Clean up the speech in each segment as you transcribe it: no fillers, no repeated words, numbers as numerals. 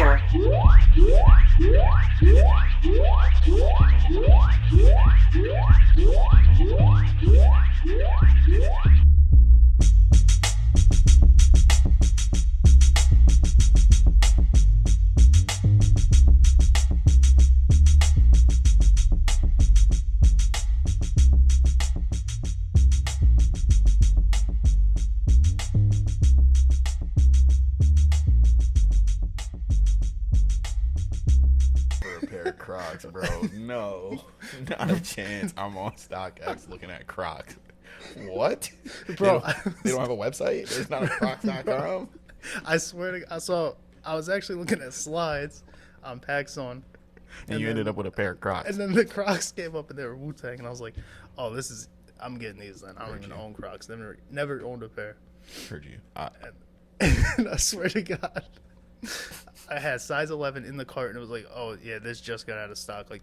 danger. Crocs, bro. No, not a chance. I'm on StockX looking at Crocs. What, bro? They don't have a website. There's not a Crocs.com. I swear to God, I was actually looking at slides on PacSun, and you ended up with a pair of Crocs. And then the Crocs came up and they were Wu-Tang, and I was like, "Oh, I'm getting these." Then I don't even own Crocs. Never owned a pair. Heard you. And I swear to God, I had size 11 in the cart, and it was like, oh yeah, this just got out of stock. Like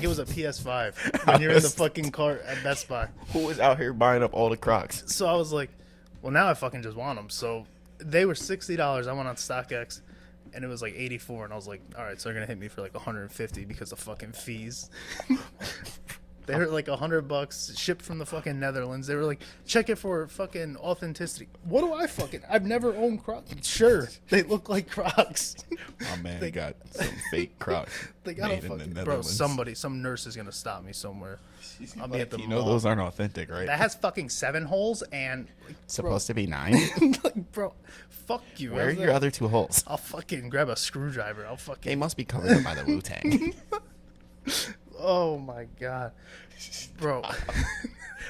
it was a PS5 when you're in the fucking cart at Best Buy. Who was out here buying up all the Crocs? So I was like, well, now I fucking just want them. So they were $60. I went on StockX, and it was like 84, and I was like, all right, so they're gonna hit me for like 150 because of fucking fees. They were like $100 shipped from the fucking Netherlands. They were like, check it for fucking authenticity. What do I fucking? I've never owned Crocs. Sure, they look like Crocs. My man got some fake Crocs. They got made a fucking in the Netherlands. Bro. Some nurse is gonna stop me somewhere. I'll be at the mall. Those aren't authentic, right? That has fucking 7 holes and supposed to be 9. Like, bro, fuck you. Where are your other 2 holes? I'll fucking grab a screwdriver. They must be covered by the Wu-Tang. Oh my God, bro.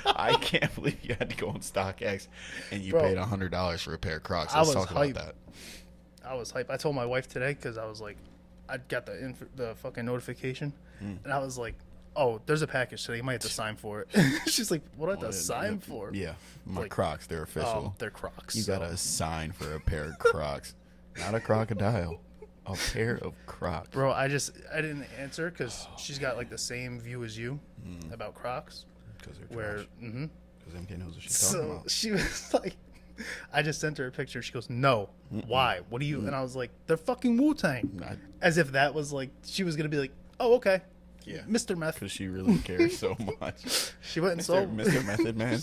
I can't believe you had to go on StockX and you paid $100 for a pair of Crocs. Let's talk about that. I was hyped. I told my wife today because I was like, I got the fucking notification, and I was like, oh, there's a package today. You might have to sign for it. She's like, what do I have to sign for? Yeah, my Crocs, they're official. They're Crocs. You gotta sign for a pair of Crocs, not a crocodile. A pair of Crocs. Bro, I didn't answer because she's got like the same view as you about Crocs. Because they're trash. Because MK knows what she's talking about. She was like, I just sent her a picture. She goes, no, why? What do you? And I was like, they're fucking Wu-Tang. As if that was like, she was going to be like, oh, okay. Yeah. Mr. Meth. Because she really cares so much. She went and sold. Mr. Method Man.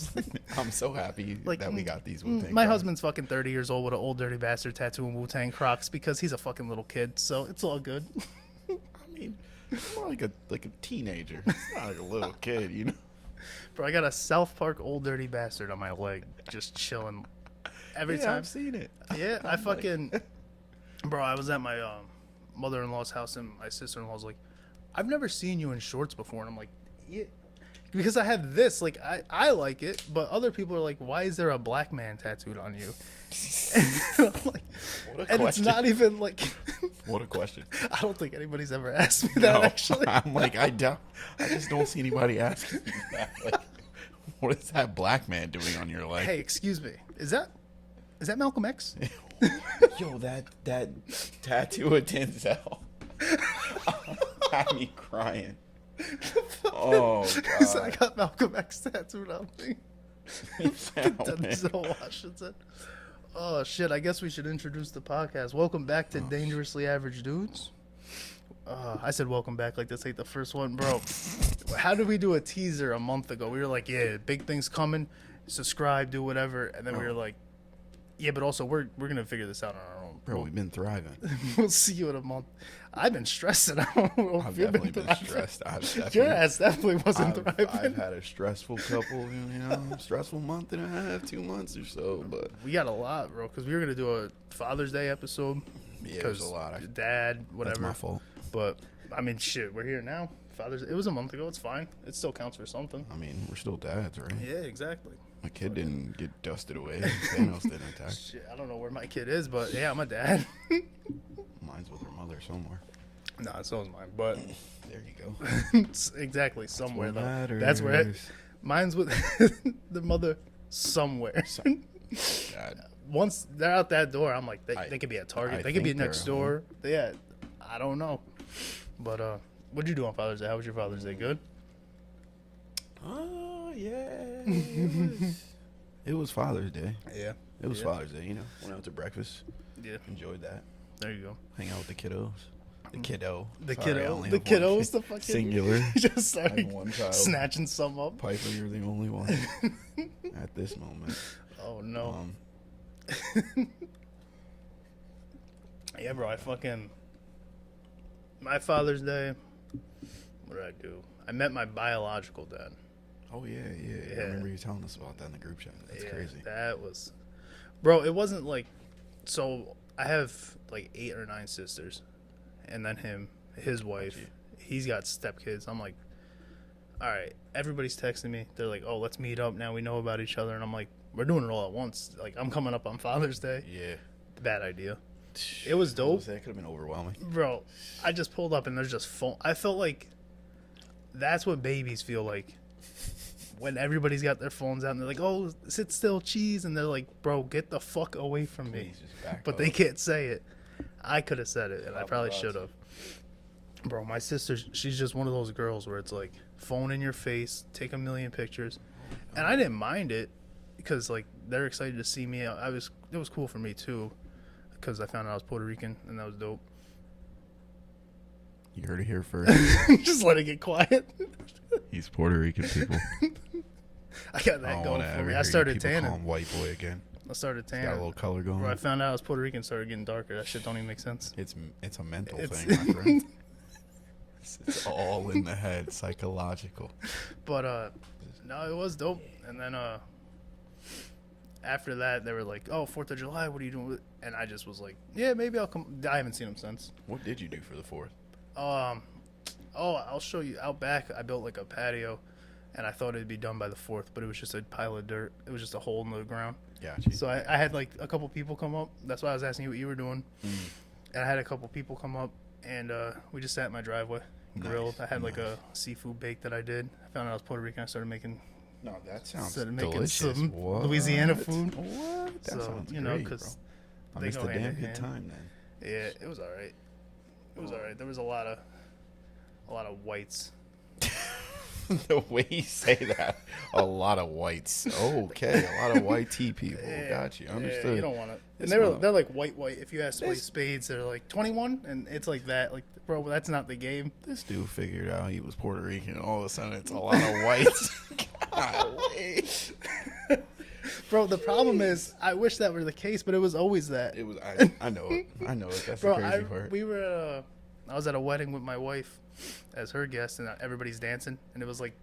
I'm so happy that we got these Wu-Tang. My husband's fucking 30 years old with an old dirty bastard tattoo and Wu-Tang Crocs because he's a fucking little kid. So it's all good. I mean, more like a teenager. It's not like a little kid, you know? Bro, I got a South Park old dirty bastard on my leg just chilling. Every time. I've seen it. Yeah, I fucking... Bro, I was at my mother-in-law's house and my sister-in-law's like, I've never seen you in shorts before. And I'm like, yeah. Because I have this. Like, I like it. But other people are like, why is there a black man tattooed on you? And I'm like, what a and question. it's not even like... What a question. I don't think anybody's ever asked me that, actually. I'm like, I just don't see anybody asking me that. Like, what is that black man doing on your leg? Hey, excuse me. Is that Malcolm X? Yo, that tattoo of Denzel had me crying. Oh, God. I got Malcolm X tattooed on me. Denzel Washington. Oh, shit. I guess we should introduce the podcast. Welcome back to Dangerously Average Dudes. I said welcome back like this ain't the first one. Bro, how did we do a teaser a month ago? We were like, yeah, big things coming. Subscribe, do whatever. And then we were like, yeah, but also we're going to figure this out on our own. Bro, we've been thriving. We'll see you in a month. I've been stressing. I've definitely been stressed. Your ass definitely wasn't thriving. I've had a stressful couple, stressful month and a half, 2 months or so. But we got a lot, bro, because we were going to do a Father's Day episode. Yeah, it was a lot. Dad, whatever. That's my fault. But, I mean, shit, we're here now. Father's Day. It was a month ago. It's fine. It still counts for something. I mean, we're still dads, right? Yeah, exactly. My kid didn't get dusted away. Thanos didn't attack. Shit, I don't know where my kid is, but yeah, I'm a dad. Mine's with her mother somewhere. Nah, so is mine, but there you go. Exactly, somewhere though. Matters. That's where mine's with the mother somewhere. God. Once they're out that door, I'm like, they could be at Target. They could be next door. Yeah, I don't know. But what'd you do on Father's Day? How was your Father's Day? Good? Oh, yeah. It was Father's Day. Yeah. It was Father's Day, Went out to breakfast. Yeah. Enjoyed that. There you go. Hang out with the kiddos. The kiddo. The Sorry, I kiddo. only The have one kiddo's kid. the fucking Singular. Just I started have one child. snatching some up. Piper, you're the only one at this moment. Oh no. Yeah, bro. My Father's Day. What did I do? I met my biological dad. Oh yeah. I remember you telling us about that in the group chat. That's crazy. That was, bro. It wasn't like, so I have like 8 or 9 sisters, and then his wife. He's got stepkids. I'm like, all right. Everybody's texting me. They're like, oh, let's meet up now. We know about each other, and I'm like, we're doing it all at once. Like, I'm coming up on Father's Day. Yeah. Bad idea. It was dope. That could have been overwhelming. Bro, I just pulled up and there's just phone. I felt like that's what babies feel like when everybody's got their phones out and they're like, oh, sit still, cheese. And they're like, bro, get the fuck away from me. But they can't say it. I could have said it and I probably should have. Bro, my sister, she's just one of those girls where it's like phone in your face, take a million pictures. And I didn't mind it because like they're excited to see me. It was cool for me too. Because I found out I was Puerto Rican, and that was dope. You heard it here first. Just let it get quiet. He's Puerto Rican, people. I got that going for me. I started tanning. Call him white boy again. I started tanning. Got a little color going. Bro, I found out I was Puerto Rican, started getting darker. That shit don't even make sense. It's a mental thing, my friend. It's all in the head, psychological. But no, it was dope. And then after that, they were like, "Oh, 4th of July, what are you doing?" And I just was like, "Yeah, maybe I'll come." I haven't seen him since. What did you do for the 4th? I'll show you. Out back, I built like a patio, and I thought it'd be done by the 4th, but it was just a pile of dirt. It was just a hole in the ground. Gotcha. So I had like a couple people come up. That's why I was asking you what you were doing. And I had a couple people come up, and we just sat in my driveway, grilled. I had like a seafood bake that I did. I found out I was Puerto Rican. I started making. No, that sounds delicious. Some what? Louisiana food. What? That sounds great, because I missed a damn good time then. Yeah, it was all right. It was all right. There was a lot of whites. The way you say that, a lot of whites. Okay, a lot of white tea people. Yeah, Got you. Understood. Yeah, you don't want it. And they're like white. If you ask white spades, they're like 21, and it's like that. Like, bro, that's not the game. This dude figured out he was Puerto Rican, and all of a sudden it's a lot of whites. Golly. Bro, the problem is, I wish that were the case, but it was always that. It was. I know it. I know it. That's bro, the crazy part. We were. I was at a wedding with my wife as her guest, and everybody's dancing, and it was like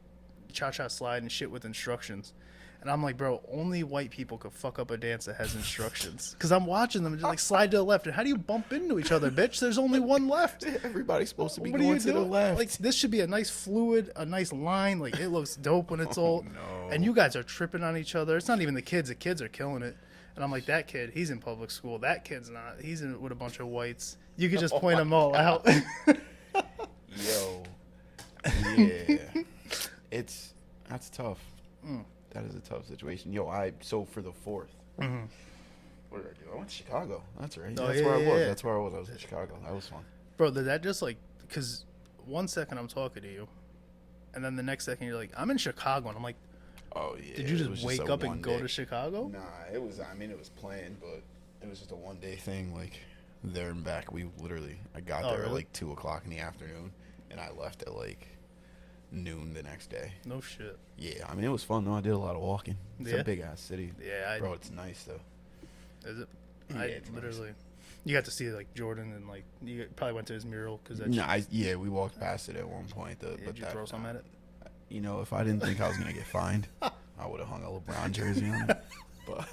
cha-cha slide and shit with instructions. And I'm like, bro, only white people could fuck up a dance that has instructions. Because I'm watching them just like slide to the left. And how do you bump into each other, bitch? There's only one left. Everybody's supposed to be going to the left. Like, this should be a nice fluid, a nice line. Like, it looks dope when it's all. No. And you guys are tripping on each other. It's not even the kids. The kids are killing it. And I'm like, that kid, he's in public school. That kid's not. He's in with a bunch of whites. You could just point them all out. Yo. Yeah. That's tough. That is a tough situation. Yo, so for the 4th, what did I do? I went to Chicago. That's right. Oh, That's yeah, where I was. yeah. That's where I was. I was in Chicago. That was fun. Bro, did that just like, because 1 second I'm talking to you, and then the next second you're like, I'm in Chicago, and I'm like, oh yeah. Did you just wake up and go to Chicago? Nah, it was. I mean, it was planned, but it was just a 1-day thing. Like there and back. I got there at like 2:00 in the afternoon, and I left at like noon the next day. No shit. Yeah, I mean it was fun though. I did a lot of walking. It's a big ass city. Yeah, bro, it's nice though. Is it? Yeah, it's literally. Nice. You got to see like Jordan and like you probably went to his mural because we walked past it at one point. Did you throw some at it? You know, if I didn't think I was gonna get fined, I would have hung a LeBron jersey on it. But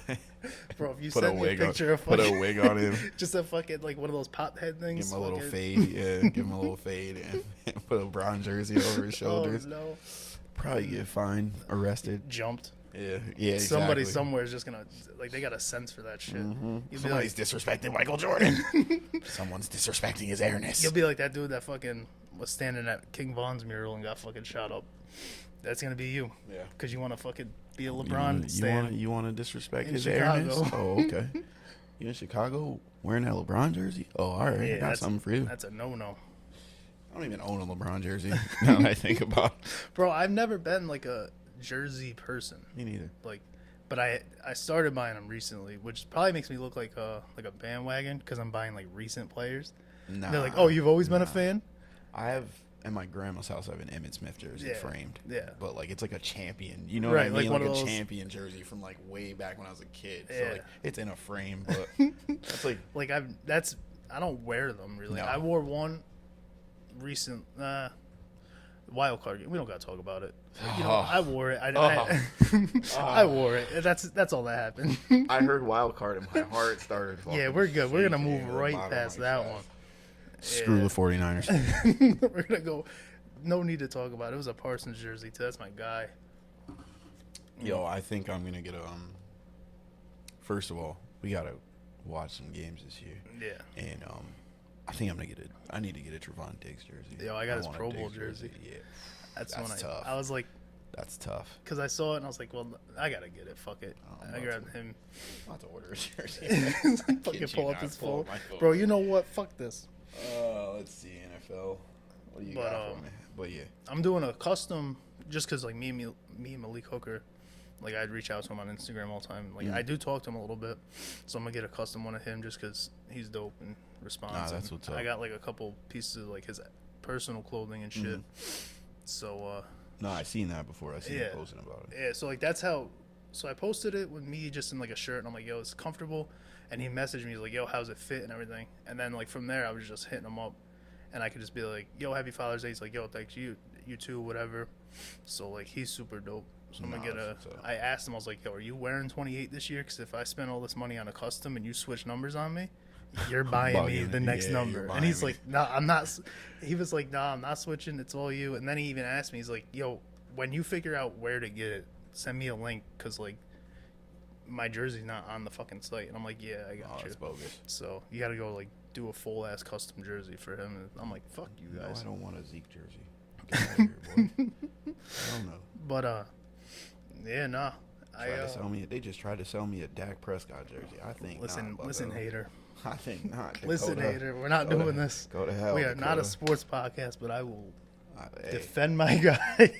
bro, if you send me a picture of put a wig on him, just a fucking like one of those pop head things, give him a little fade, give him a little fade, and put a LeBron jersey over his shoulders. Oh no! Probably get fined, arrested, jumped. Yeah. Exactly. Somebody somewhere is just gonna like they got a sense for that shit. Somebody's disrespecting Michael Jordan. Someone's disrespecting his airness. You'll be like that dude that fucking was standing at King Von's mural and got fucking shot up. That's gonna be you. Yeah. Because you want to fucking be a LeBron stan. You want to disrespect his Chicago. airness? Oh, okay. You in Chicago wearing that LeBron jersey? Oh, all right. I got something for you. That's a no-no. I don't even own a LeBron jersey. Now that I think about it. Bro, I've never been like a jersey person. Me neither. Like But I started buying them recently, which probably makes me look like a bandwagon because I'm buying like recent players. Nah, They're like, oh, you've always been a fan? I have at my grandma's house. I have an Emmitt Smith jersey framed. Yeah. But like it's like a champion. You know Right, what I mean? like Like one a of those- champion jersey from like way back when I was a kid. So Yeah. like it's in a frame, but it's like Like I don't wear them really. No. I wore one recent wild card game. We don't gotta talk about it. You know, I wore it. I wore it. That's all that happened. I heard wild card and my heart started. Yeah, we're good. We're gonna shaking move to the right bottom of past my that chest. one. Screw Yeah. the 49ers. We're gonna go. No need to talk about it. It was a Parsons jersey too. That's my guy. Yo, I think I'm gonna get a. First of all, we gotta watch some games this year, Yeah. and I think I'm gonna get it. I need to get a Trevon Diggs jersey. Yo, I got his want a Pro Bowl Diggs jersey. Yeah, That's That's when tough. I was like, that's tough. because I saw it and I was like, well, I gotta get it. Fuck it. Oh, I'm I about grabbed to. him. I'm about to order a jersey. Fucking Kid pull you up not, his pull phone. my phone. Bro, you know what? Fuck this. Let's see NFL. What do you But, got for me? But yeah, I'm doing a custom just because like me and Malik Hooker, like I'd reach out to him on Instagram all the time. Like I do talk to him a little bit, so I'm gonna get a custom one of him just because he's dope and responds. Nah, that's And what's up. I got like a couple pieces of like his personal clothing and shit. So no, I seen that before. I seen you Yeah. posting about it. yeah, so like that's how. So I posted it with me just in like a shirt, and I'm like, yo, it's comfortable. And he messaged me, he's like, yo, how's it fit and everything. And then like from there, I was just hitting him up, and I could just be like, yo, happy Father's Day. He's like, yo, thanks you too, whatever. So like he's super dope. So I'm gonna Nah, get a. that's what's up. I asked him, I was like, yo, are you wearing 28 this year? Because if I spend all this money on a custom and you switch numbers on me, you're buying me Bugging. the next Yeah, you're number. And buying he's me. like, no, I'm not. He was like, no, I'm not switching. It's all you. And then he even asked me, he's like, yo, when you figure out where to get it, send me a link because like my jersey's not on the fucking site. And I'm like, yeah, I got Oh, you. that's bogus. So you got to go like do a full ass custom jersey for him. And I'm like, fuck you No, guys. I don't want a Zeke jersey. Get out of here, boy. I don't know. But yeah, nah. Tried to sell me. They just tried to sell me a Dak Prescott jersey. I think. Listen, not, listen, Bucko. hater. I think not. Listen, Dakota. hater. We're not Go doing to- this. Go to hell. We are not a Dakota. sports podcast, but I will Hey, defend my guy.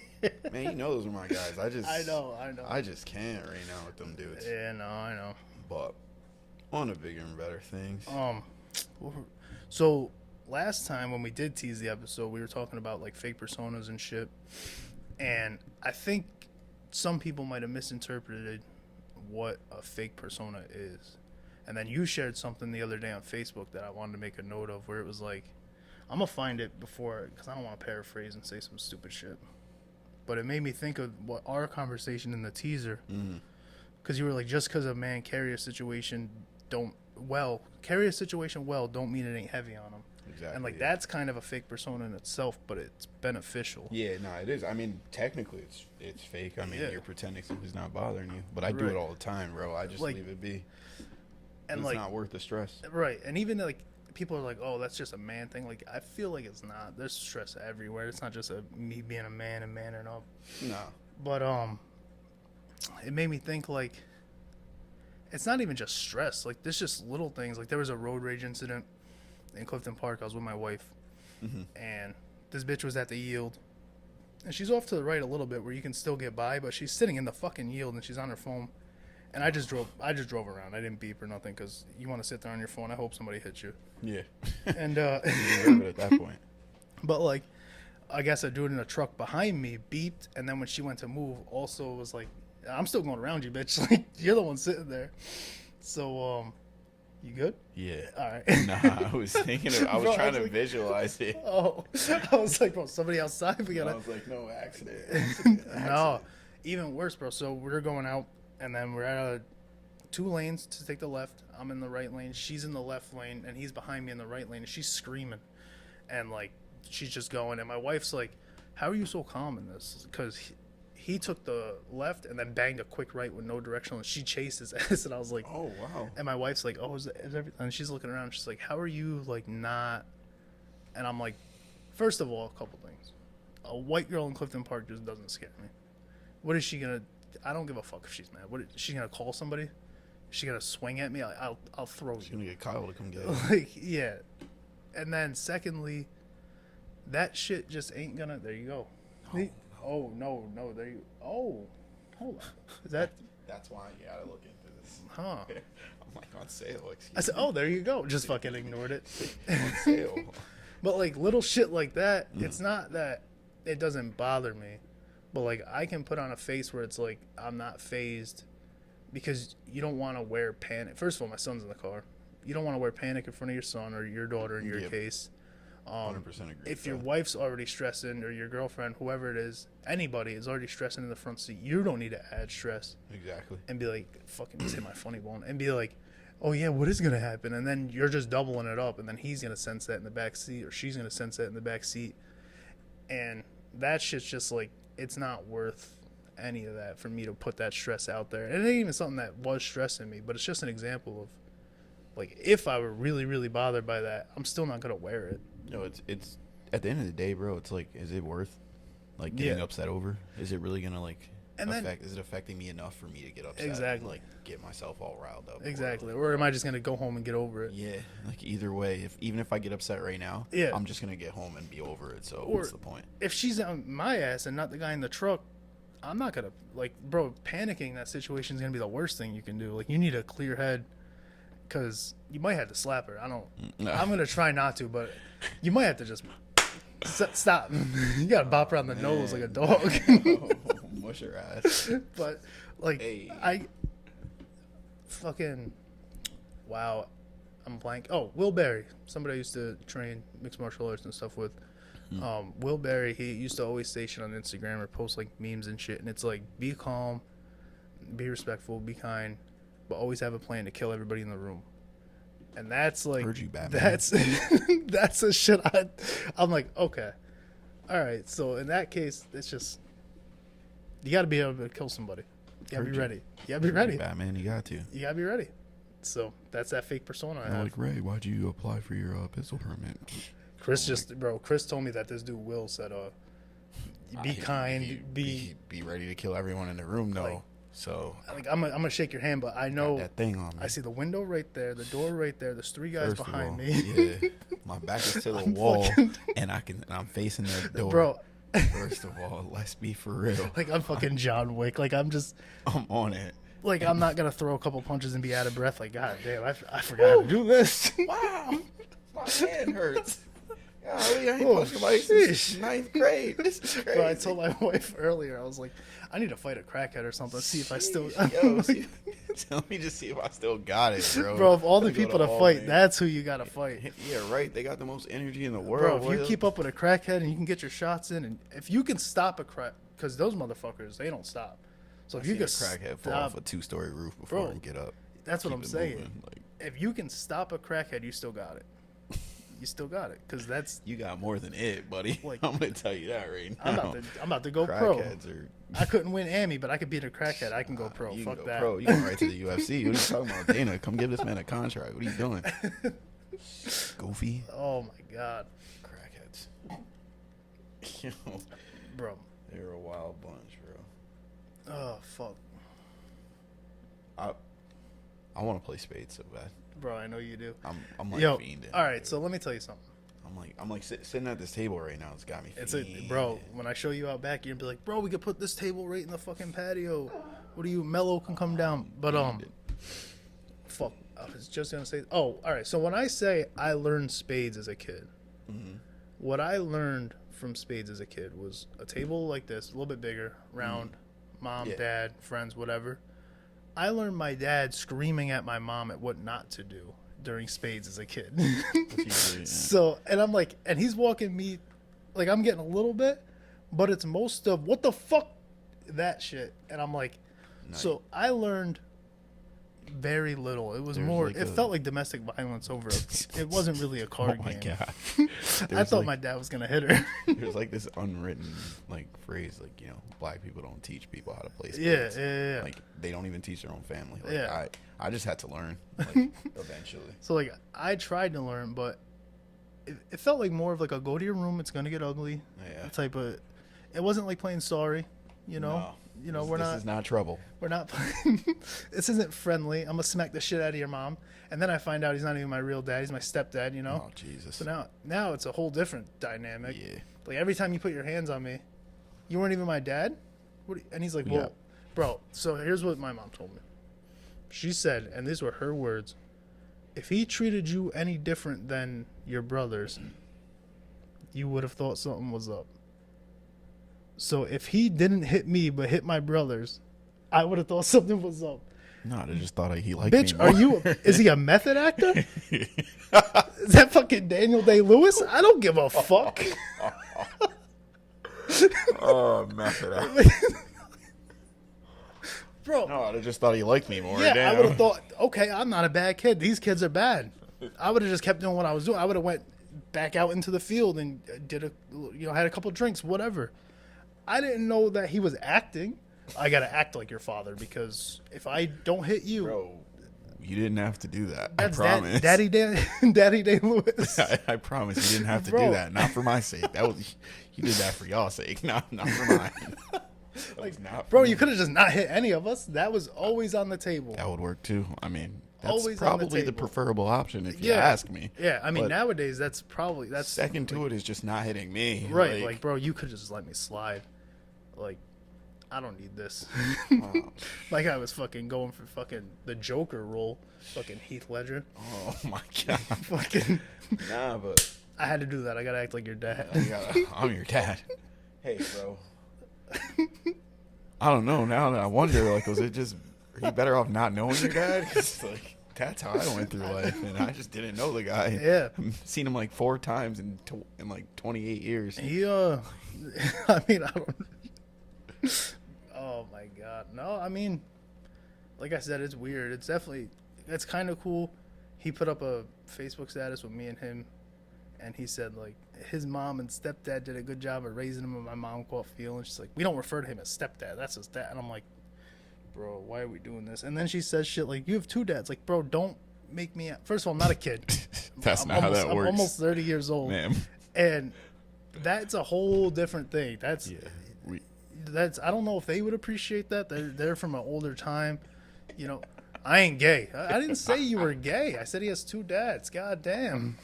man, you know those are my guys. I just. I know. I just can't right now with them dudes. Yeah, no, I know. But on to bigger and better things. So last time when we did tease the episode, we were talking about like fake personas and shit, and I think some people might have misinterpreted what a fake persona is. And then you shared something the other day on Facebook that I wanted to make a note of, where it was like, I'm gonna find it before, because I don't want to paraphrase and say some stupid shit. But it made me think of what our conversation in the teaser, because you were like, just because a man carry a situation don't mean it ain't heavy on him. Exactly. And like yeah. that's kind of a fake persona in itself, but it's beneficial. Yeah, no, it is. I mean, technically, it's fake. I mean, Yeah. you're pretending something's not bothering you. But I do Right. it all the time, bro. I just Like- leave it be. And It's like not worth the stress. right, and even like people are like, oh, that's just a man thing. Like I feel like it's not. There's stress everywhere. It's not just me being a man and manning up. No. But it made me think like it's not even just stress. Like there's just little things. Like there was a road rage incident in Clifton Park. I was with my wife, and this bitch was at the yield, and she's off to the right a little bit where you can still get by, but she's sitting in the fucking yield and she's on her phone. And I just drove around. I didn't beep or nothing because you want to sit there on your phone. I hope somebody hits you. Yeah. And You deserve it at that point. but like, I guess a dude in a truck behind me beeped, and then when she went to move, also was like, "I'm still going around you, bitch. Like you're the one sitting there." So, you good? Yeah. All right. Nah, I was thinking. I was Bro, I trying was to like- visualize it. Oh, I was like, bro, somebody outside. We I gotta. was like, no accident. No, even worse, bro. So we're going out, and then we're at two lanes to take the left. I'm in the right lane. She's in the left lane, and he's behind me in the right lane. And she's screaming, and like she's just going. And my wife's like, "How are you so calm in this?" Because he took the left and then banged a quick right with no directional, and she chased his ass. And I was like, Oh wow. and my wife's like, "Oh, is everything?" And she's looking around. She's like, "How are you like not?" And I'm like, first of all, a couple things. A white girl in Clifton Park just doesn't scare me. What is she gonna? I don't give a fuck if she's mad. What is she gonna call somebody? Is she gonna swing at me? I'll throw She's you. gonna get Kyle to come get it. Like yeah. And then secondly, that shit just ain't gonna. There you go. Oh no, there you. Oh, hold on. Is that? That's why you gotta look into this. Huh. I'm like, on sale. I said, oh, there you go. Just fucking ignored it. On sale. But like little shit like that, it's not that it doesn't bother me, but like I can put on a face where it's like I'm not phased, because you don't want to wear panic. First of all, my son's in the car. You don't want to wear panic in front of your son or your daughter in your case. 100% agree. If your wife's already stressing, or your girlfriend, whoever it is, anybody is already stressing in the front seat, you don't need to add stress. Exactly. And be like, fucking just hit my funny bone. And be like, oh yeah, what is going to happen? And then you're just doubling it up. And then he's going to sense that in the back seat, or she's going to sense that in the back seat. And that shit's just like, it's not worth any of that for me to put that stress out there. And it ain't even something that was stressing me, but it's just an example of, like, if I were really, really bothered by that, I'm still not going to wear it. No, it's at the end of the day, bro. It's like, is it worth like getting upset over? Is it really gonna like is it affecting me enough for me to get upset? Exactly. And, like, get myself all riled up. Exactly. Or am I just gonna go home and get over it? Yeah. Like either way, even if I get upset right now, I'm just gonna get home and be over it. So what's the point? If she's on my ass and not the guy in the truck, I'm not gonna bro. Panicking that situation is gonna be the worst thing you can do. Like, you need a clear head. Because you might have to slap her. I'm going to try not to, but you might have to just stop. You got to bop her on the nose like a dog. Mush her ass. But, like, I fucking, wow, I'm blank. Oh, Will Berry. Somebody I used to train mixed martial arts and stuff with. Will Berry, he used to always station on Instagram or post, like, memes and shit. And it's like, be calm, be respectful, be kind, but always have a plan to kill everybody in the room. And that's like, heard you, Batman. That's a shit I'm like, okay, all right. So in that case, it's just, you got to be able to kill somebody. You got to be ready. You got to be ready. Batman, you got to. You got to be ready. So that's that fake persona I have. Like, Ray, why'd you apply for your pistol permit? Chris told me that this dude Will said, be kind, be ready to kill everyone in the room, though. Like, so, like, I'm gonna shake your hand, but I know that thing on me. I see the window right there, the door right there. There's three guys behind me. Yeah, my back is to the wall, and I'm facing that door. Bro, first of all, let's be for real. Like, I'm fucking John Wick. Like, I'm on it. Like, I'm not gonna throw a couple punches and be out of breath. Like, god damn, I forgot how to do this. Wow, my hand hurts. Golly, I ain't punched somebody since 9th grade. This is crazy. Bro, I told my wife earlier, I was like, I need to fight a crackhead or something. See if I still. Let me just see if I still got it, bro. Bro, of all the people to fight, that's who you gotta fight. Yeah, right. They got the most energy in the world. Bro, if you keep up with a crackhead and you can get your shots in, and if you can stop a crack, because those motherfuckers, they don't stop. So if you can a crackhead fall off a 2-story roof before he get up. That's what I'm saying. If you can stop a crackhead, you still got it. You still got it, because that's, you got more than it, buddy. Like, I'm gonna tell you that right now. I'm about to go pro. I couldn't win Amy, but I could beat a crackhead. I can go pro. You Fuck can go that. Pro. You can right to the UFC. What are you talking about, Dana? Come give this man a contract. What are you doing? Goofy. Oh my god. Crackheads. Yo, bro. They're a wild bunch, bro. Oh fuck. I want to play spades so bad. Bro, I know you do. I'm like fiending. All right, so let me tell you something. I'm like sitting at this table right now. It's got me fiending. Bro, when I show you out back, you're gonna be like, bro, we could put this table right in the fucking patio. What do you, Mello can come down. But fuck, I was just gonna say, all right. So when I say I learned spades as a kid, what I learned from spades as a kid was a table like this, a little bit bigger, round, mom, dad, friends, whatever. I learned my dad screaming at my mom at what not to do during spades as a kid. So, and I'm like, and he's walking me, like, I'm getting a little bit, but it's most of what the fuck, that shit. And I'm like, so I learned very little. It was more, it felt like domestic violence over it wasn't really a card game. Oh my god. I thought my dad was gonna hit her. There's like this unwritten like phrase, like, you know, black people don't teach people how to play spades. Yeah. Like, they don't even teach their own family. Like, yeah. I just had to learn, like, eventually. So like, I tried to learn, but it felt like more of like a go to your room, it's gonna get ugly type of. It wasn't like playing sorry, you know. No. You know, this is not trouble. We're not playing. This isn't friendly. I'm gonna smack the shit out of your mom, and then I find out he's not even my real dad. He's my stepdad. You know. Oh Jesus. So now it's a whole different dynamic. Yeah. Like, every time you put your hands on me, you weren't even my dad. And he's like, well, Bro, so here's what my mom told me. She said, and these were her words, if he treated you any different than your brothers, you would have thought something was up. So if he didn't hit me but hit my brothers, I would have thought something was up. No, I just thought he liked Bitch, me more. are you? Is he a method actor? Is that fucking Daniel Day-Lewis? I don't give a fuck. Oh, method actor. Bro. No, I just thought he liked me more. Yeah, Damn. I would have thought, okay, I'm not a bad kid. These kids are bad. I would have just kept doing what I was doing. I would have went back out into the field and had a couple drinks, whatever. I didn't know that he was acting. I gotta act like your father because if I don't hit you, Bro, you didn't have to do that. that's I promise. Daddy Day-Lewis. I promise you didn't have to Bro. do that. Not for my sake. You did that for y'all's sake, not for mine. That was not for Bro, me. you could have just not hit any of us. That was always on the table. That would work too. I mean, that's Always on the probably the table. preferable option if you ask me. Yeah, I mean But nowadays that's second to it is just not hitting me. right. Like, bro, you could just let me slide. Like, I don't need this. Like I was fucking going for fucking the Joker role, fucking Heath Ledger. oh my god. Fucking, Nah, but I had to do that. I gotta act like your dad. I'm your dad. Hey, bro. I don't know. Now that I wonder, like, was it just are you better off not knowing your dad? 'Cause, like, that's how I went through life, and I just didn't know the guy. Yeah. I've seen him like 4 times in like 28 years. He I mean, I don't. Oh my god, no. I mean, like I said, it's weird. It's kind of cool. He put up a Facebook status with me and him, and he said like his mom and stepdad did a good job of raising him, and my mom caught feelings. She's like, we don't refer to him as stepdad. That's his dad. And I'm like, bro, why are we doing this? And then she says shit like, you have 2 dads. Like, bro, don't make me. First of all, I'm not a kid. That's not how that works. I'm almost 30 years old, ma'am. and that's a whole different thing. That's I don't know if they would appreciate that. They're from an older time, you know. I ain't gay. I didn't say you were gay. I said he has 2 dads. God damn.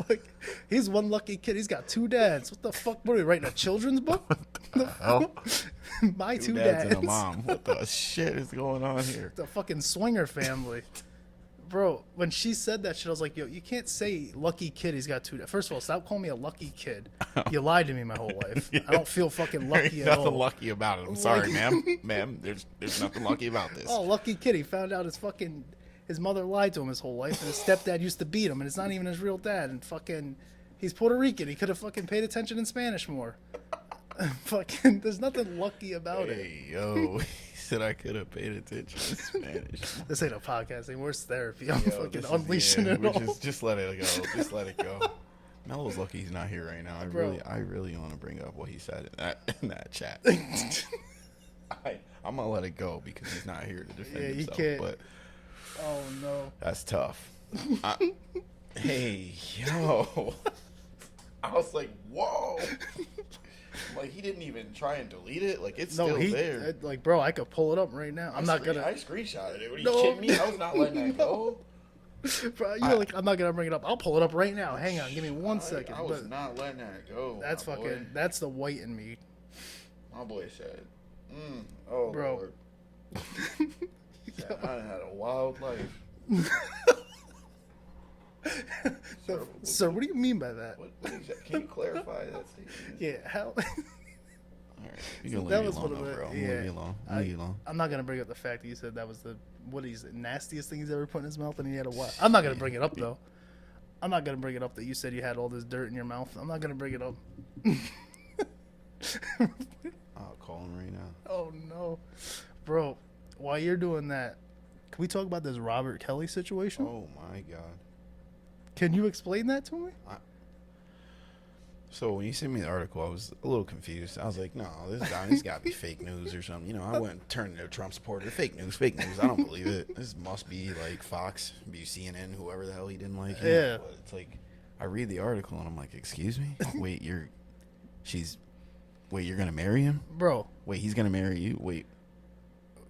Like, he's one lucky kid. He's got 2 dads. What the fuck? What are we writing, a children's book? Hell? My 2 dads dads. and a mom. What the shit is going on here? The fucking swinger family. Bro, when she said that shit, I was like, yo, you can't say lucky kid, he's got 2 dads. First of all, stop calling me a lucky kid. You lied to me my whole life. I don't feel fucking lucky There's at all. nothing lucky about it. I'm sorry, ma'am. Ma'am, there's nothing lucky about this. Oh, lucky kid. He found out his mother lied to him his whole life, and his stepdad used to beat him, and it's not even his real dad. And fucking, he's Puerto Rican. He could have fucking paid attention in Spanish more. Fucking, there's nothing lucky about it. Hey, yo. He said I could have paid attention in Spanish. This ain't a podcast anymore. It's therapy. I'm Yo, fucking this is- unleashing yeah, it all. Just let it go. Just let it go. Melo's lucky he's not here right now. Bro. I really want to bring up what he said in that chat. I'm gonna let it go because he's not here to defend Yeah, you himself. can't. But Oh, no. that's tough. Hey, yo. I was like, whoa. Like, he didn't even try and delete it. Like, it's still there. Like, bro, I could pull it up right now. I'm not gonna. I screenshotted it. What are you No. kidding me? I was not letting that go. Bro, you're like, I'm not gonna bring it up. I'll pull it up right now. Hang on, give me 1 I second. was But not letting that go. that's my fucking. boy. That's the white in me, My boy said, oh, bro. Lord. Said, I done had a wild life. Sir, what do you mean by that? What can you clarify that statement? Yeah, how? All right, you can That leave was me one alone, of the- bro. I'm yeah. leave you alone. Leave you alone. I'm not gonna bring up the fact that you said that was the nastiest thing he's ever put in his mouth, and he had a what? I'm not gonna bring it up though. I'm not gonna bring it up that you said you had all this dirt in your mouth. I'm not gonna bring it up. I'll call him right now. Oh no, bro. While you're doing that, can we talk about this Robert Kelly situation? Oh my God. Can you explain that to me? So when you sent me the article, I was a little confused. I was like, no, this got to be fake news or something. You know, I went and turned into a Trump supporter. Fake news. I don't believe it. This must be like Fox, CNN, whoever the hell he didn't like. Yeah. But it's like, I read the article and I'm like, excuse me? Wait, you're going to marry him? Bro, Wait, he's going to marry you? Wait.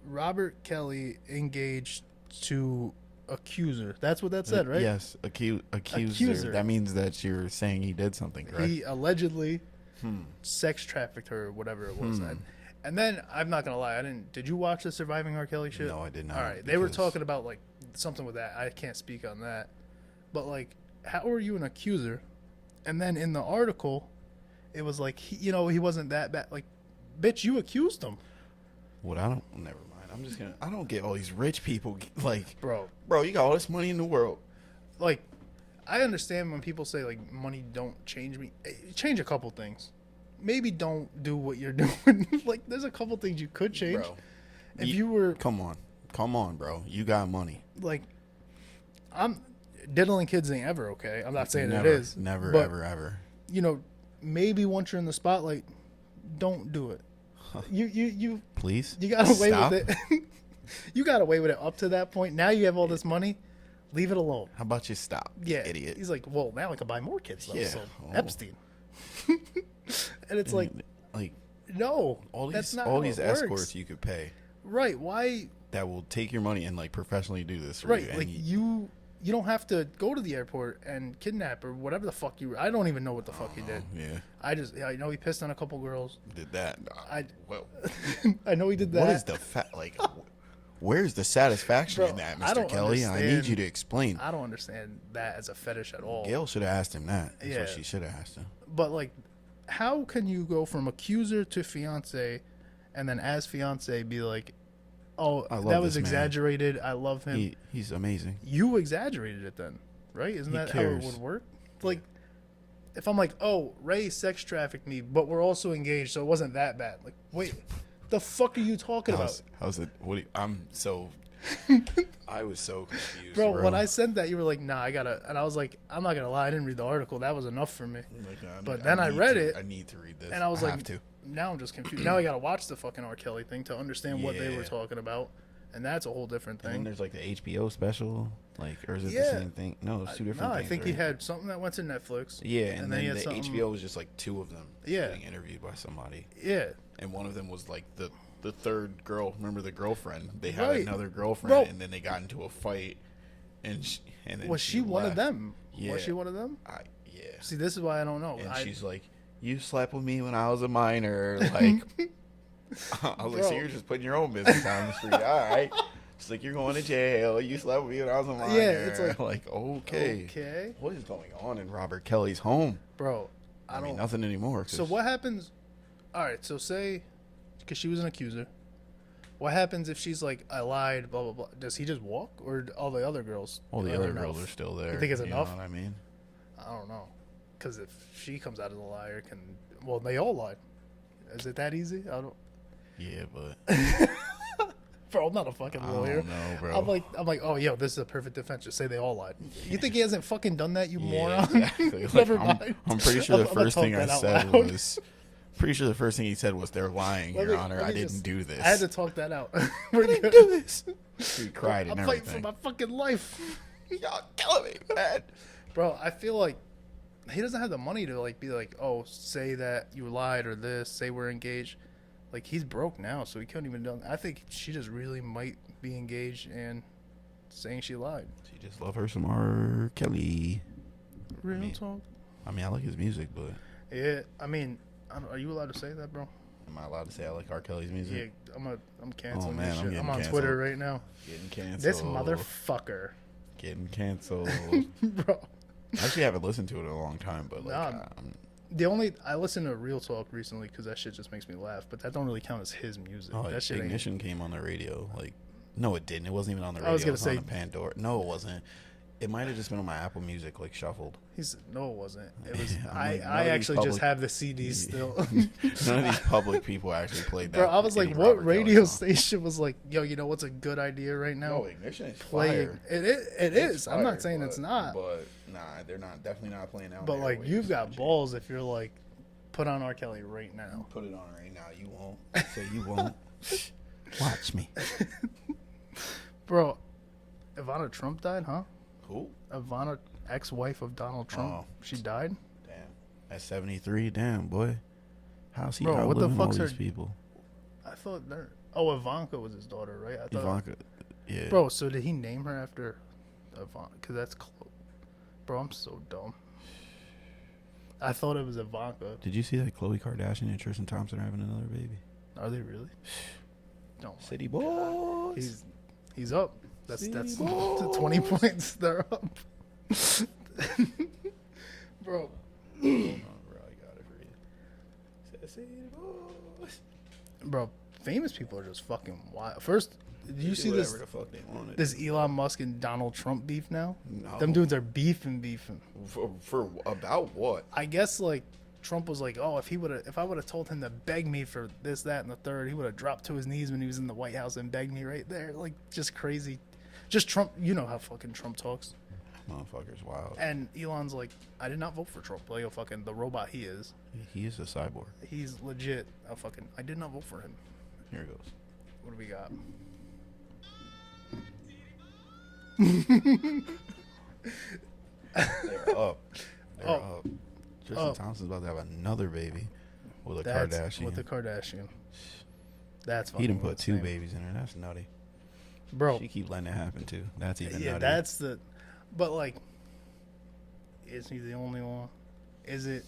Robert Kelly engaged to accuser. That's what that said, right? Yes, accuser. Accuser. That means that you're saying he did something, correct? He allegedly sex trafficked her or whatever it was. And then I'm not gonna lie, I didn't. Did you watch the Surviving R. Kelly shit? No, I did not. All right, they were talking about like something with that. I can't speak on that, but like, how are you an accuser? And then in the article, it was like he wasn't that bad. Like, bitch, you accused him. What I don't. Never mind. I'm just gonna. I don't get all these rich people like, bro. You got all this money in the world. Like, I understand when people say like money don't change me. Change a couple things. Maybe don't do what you're doing. Like, there's a couple things you could change. Bro, if you were... Come on, bro. You got money. Like, diddling kids ain't ever okay. I'm not saying never, it is. Never, but, ever. You know, maybe once you're in the spotlight, don't do it. You Please? You got away with it. You got away with it up to that point. Now you have all this money. Leave it alone. How about you stop, idiot? He's like, well, now I can buy more kids, though. Yeah. So, Epstein. And it's like, no, all that's these not all how these it works. escorts you could pay. Right? Why? That will take your money and like professionally do this for Right? you. Like you don't have to go to the airport and kidnap or whatever the fuck you. I don't even know what the fuck he did. Yeah. I know he pissed on a couple girls. Did that? Well, I know he did that. what is the where's the satisfaction Bro, in that, I Mr. don't Kelly? I need you to explain. I don't understand that as a fetish at all. Gail should have asked him that. That's Yeah. what she should have asked him. But like, how can you go from accuser to fiance, and then as fiance be like, "Oh, that was exaggerated. I love him. He's amazing." You exaggerated it then, right? Isn't that how it would work? Like, if I'm like, "Oh, Ray sex trafficked me, but we're also engaged, so it wasn't that bad." Like, wait, the fuck are you talking about? How's it? I'm so. I was so confused, bro. When I sent that, you were like, "Nah, I gotta," and I was like, "I'm not gonna lie, I didn't read the article. That was enough for me." But then I read it. I need to read this, and I was like, have to. Now I'm just confused. Now I gotta watch the fucking R. Kelly thing to understand what they were talking about, and that's a whole different thing. And then there's like the HBO special, like, or is it the same thing? No, it's two different things. I think right? he had something that went to Netflix. Yeah, and then he had the something... HBO was just like two of them. Yeah, getting interviewed by somebody. Yeah, and one of them was like the third girl. Remember the girlfriend? They had another girlfriend, Bro. and then they got into a fight. And then was she one of them? Yeah. Was she one of them? Yeah. See, this is why I don't know. And she's like, "You slept with me when I was a minor." Like, I was like, "So you're just putting your own business on the street?" All right. It's like, "You're going to jail. You slept with me when I was a minor." Yeah, it's like okay. What is going on in Robert Kelly's home, bro? I mean, nothing anymore. So what happens? All right. So say, because she was an accuser. What happens if she's like, "I lied," blah blah blah? Does he just walk, or all the other girls? All the other girls are still there. You think it's enough? Know what I mean? I don't know, because if she comes out as a liar, they all lied. Is it that easy? I don't. Yeah, but bro, I'm not a fucking lawyer. I don't know, bro. I'm like, oh, yo, this is a perfect defense. Just say they all lied. You think he hasn't fucking done that, you moron? Exactly. Never mind. I'm pretty sure the first thing I said was. Pretty sure the first thing he said was, "They're lying, Your Honor. I didn't do this." I had to talk that out. I didn't do this. He cried and I'm everything. fighting for my fucking life. Y'all killing me, man. Bro, I feel like he doesn't have the money to like be like, "Oh, say that you lied or this. Say we're engaged." Like, he's broke now, so he couldn't even do. I think she just really might be engaged and saying she lied. She just love her some R. Kelly. Real talk. I mean, I like his music, but yeah, I mean. Are you allowed to say that, bro? Am I allowed to say I like R. Kelly's music? Yeah, I'm canceling man, this shit. I'm on canceled. Twitter right now. Getting canceled. This motherfucker. Getting canceled. Bro. I actually haven't listened to it in a long time, but like, I listened to Real Talk recently because that shit just makes me laugh, but that don't really count as his music. Oh, that shit Ignition came on the radio. Like, no, it didn't. It wasn't even on the radio. I was gonna say on Pandora. No, it wasn't. It might have just been on my Apple Music, like shuffled. No, it wasn't. It was. Like, I actually just have the CDs still. None of these public people actually played that. Bro, I was like, what radio station was like, yo, you know what's a good idea right now? No, Ignition is fire. It is. I'm not saying it's not. But nah, they're definitely not playing out. But like, you've got balls if you're like, put on R. Kelly right now. Put it on right now. You won't. So you won't. Watch me. Bro, Ivana Trump died, huh? Who? Ivana, ex-wife of Donald Trump. Oh, she died? Damn. At 73, damn, boy. How's he Bro, what the fuck's all these people? I thought they're... Oh, Ivanka was his daughter, right? I thought Ivanka, yeah. Bro, so did he name her after Ivanka? Because that's close. Bro, I'm so dumb. I thought it was Ivanka. Did you see that Khloe Kardashian and Tristan Thompson are having another baby? Are they really? No. City boys. He's up. That's City 20 points. They're up. Bro. Hold on, bro. I got it for you. Said City boys. Bro, famous people are just fucking wild. First, did you see Whatever the fuck they wanted. this Elon Musk and Donald Trump beef now? No. Them dudes are beefing. For about what? I guess like Trump was like, oh, if I would have told him to beg me for this, that, and the third, he would have dropped to his knees when he was in the White House and begged me right there. Like, just crazy. Just Trump. You know how fucking Trump talks. Motherfucker's wild. And Elon's like, I did not vote for Trump. Like, fucking the robot he is. He is a cyborg. He's legit a fucking. I did not vote for him. Here it goes. What do we got? They're up. They're Oh. up. Tristan Thompson's about to have another baby with a Kardashian. With the Kardashian. That's fucking. He done put insane. 2 babies in her. That's nutty. Bro. She keep letting it happen too. That's even Yeah, nutty. that's the. But like, is he the only one? Is it?